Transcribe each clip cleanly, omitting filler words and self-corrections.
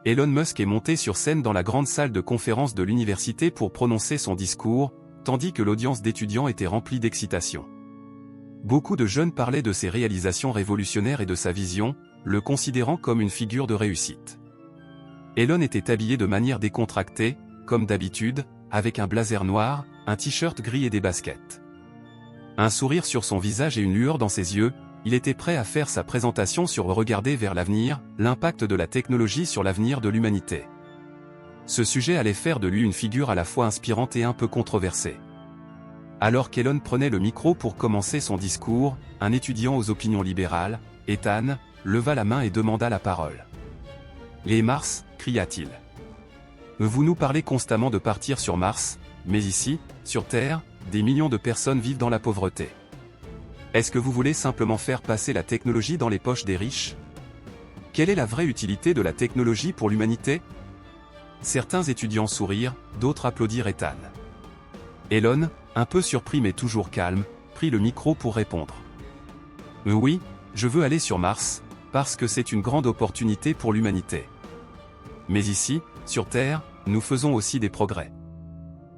Elon Musk est monté sur scène dans la grande salle de conférence de l'université pour prononcer son discours, tandis que l'audience d'étudiants était remplie d'excitation. Beaucoup de jeunes parlaient de ses réalisations révolutionnaires et de sa vision, le considérant comme une figure de réussite. Elon était habillé de manière décontractée, comme d'habitude, avec un blazer noir, un t-shirt gris et des baskets. Un sourire sur son visage et une lueur dans ses yeux, il était prêt à faire sa présentation sur Regarder vers l'avenir, l'impact de la technologie sur l'avenir de l'humanité. Ce sujet allait faire de lui une figure à la fois inspirante et un peu controversée. Alors qu'Elon prenait le micro pour commencer son discours, un étudiant aux opinions libérales, Ethan, leva la main et demanda la parole. « Et Mars » cria-t-il. « Vous nous parlez constamment de partir sur Mars, mais ici, sur Terre, des millions de personnes vivent dans la pauvreté. Est-ce que vous voulez simplement faire passer la technologie dans les poches des riches? Quelle est la vraie utilité de la technologie pour l'humanité » Certains étudiants sourirent, d'autres applaudirent Ethan. Elon, un peu surpris mais toujours calme, prit le micro pour répondre. « Oui, je veux aller sur Mars, parce que c'est une grande opportunité pour l'humanité. Mais ici, sur Terre, nous faisons aussi des progrès.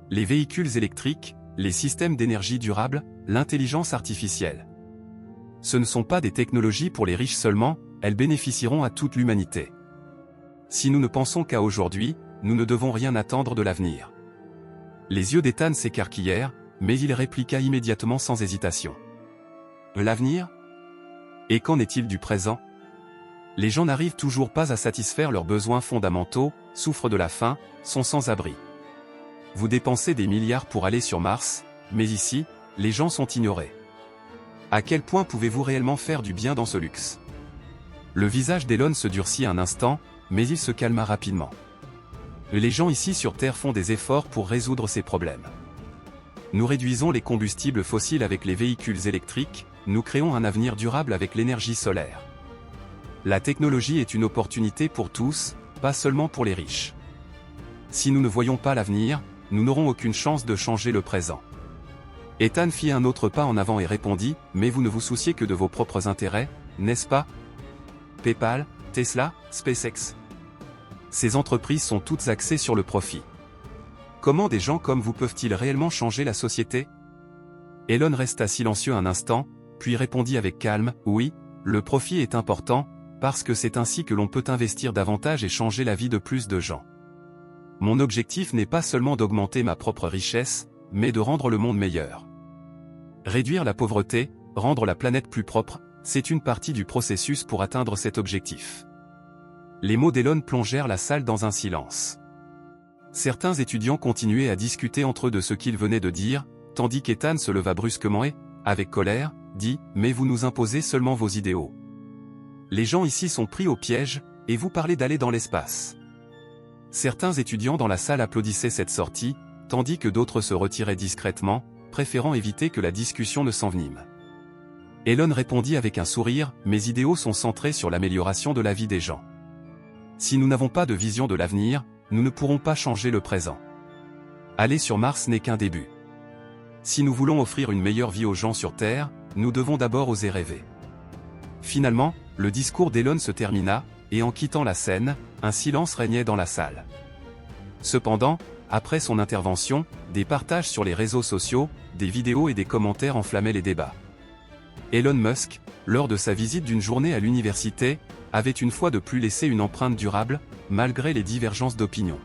Les véhicules électriques, les systèmes d'énergie durable, l'intelligence artificielle. Ce ne sont pas des technologies pour les riches seulement, elles bénéficieront à toute l'humanité. Si nous ne pensons qu'à aujourd'hui, nous ne devons rien attendre de l'avenir. » Les yeux d'Ethan s'écarquillèrent, mais il répliqua immédiatement sans hésitation. « L'avenir? Et qu'en est-il du présent? Les gens n'arrivent toujours pas à satisfaire leurs besoins fondamentaux, souffrent de la faim, sont sans abri. Vous dépensez des milliards pour aller sur Mars, mais ici, les gens sont ignorés. À quel point pouvez-vous réellement faire du bien dans ce luxe ?» Le visage d'Elon se durcit un instant, mais il se calma rapidement. Les gens ici sur Terre font des efforts pour résoudre ces problèmes. Nous réduisons les combustibles fossiles avec les véhicules électriques, nous créons un avenir durable avec l'énergie solaire. La technologie est une opportunité pour tous, pas seulement pour les riches. Si nous ne voyons pas l'avenir, nous n'aurons aucune chance de changer le présent. Ethan fit un autre pas en avant et répondit, « Mais vous ne vous souciez que de vos propres intérêts, n'est-ce pas? PayPal, Tesla, SpaceX. Ces entreprises sont toutes axées sur le profit. Comment des gens comme vous peuvent-ils réellement changer la société ?» Elon resta silencieux un instant, puis répondit avec calme, « Oui, le profit est important, parce que c'est ainsi que l'on peut investir davantage et changer la vie de plus de gens. Mon objectif n'est pas seulement d'augmenter ma propre richesse, mais de rendre le monde meilleur. Réduire la pauvreté, rendre la planète plus propre, c'est une partie du processus pour atteindre cet objectif. » Les mots d'Elon plongèrent la salle dans un silence. Certains étudiants continuaient à discuter entre eux de ce qu'il venait de dire, tandis qu'Ethan se leva brusquement et, avec colère, dit « Mais vous nous imposez seulement vos idéaux. Les gens ici sont pris au piège, et vous parlez d'aller dans l'espace. » Certains étudiants dans la salle applaudissaient cette sortie, tandis que d'autres se retiraient discrètement, préférant éviter que la discussion ne s'envenime. Elon répondit avec un sourire, « Mes idéaux sont centrés sur l'amélioration de la vie des gens. Si nous n'avons pas de vision de l'avenir, nous ne pourrons pas changer le présent. Aller sur Mars n'est qu'un début. Si nous voulons offrir une meilleure vie aux gens sur Terre, nous devons d'abord oser rêver. » Finalement, le discours d'Elon se termina, et en quittant la scène, un silence régnait dans la salle. Cependant, après son intervention, des partages sur les réseaux sociaux, des vidéos et des commentaires enflammaient les débats. Elon Musk, lors de sa visite d'une journée à l'université, avait une fois de plus laissé une empreinte durable, malgré les divergences d'opinion.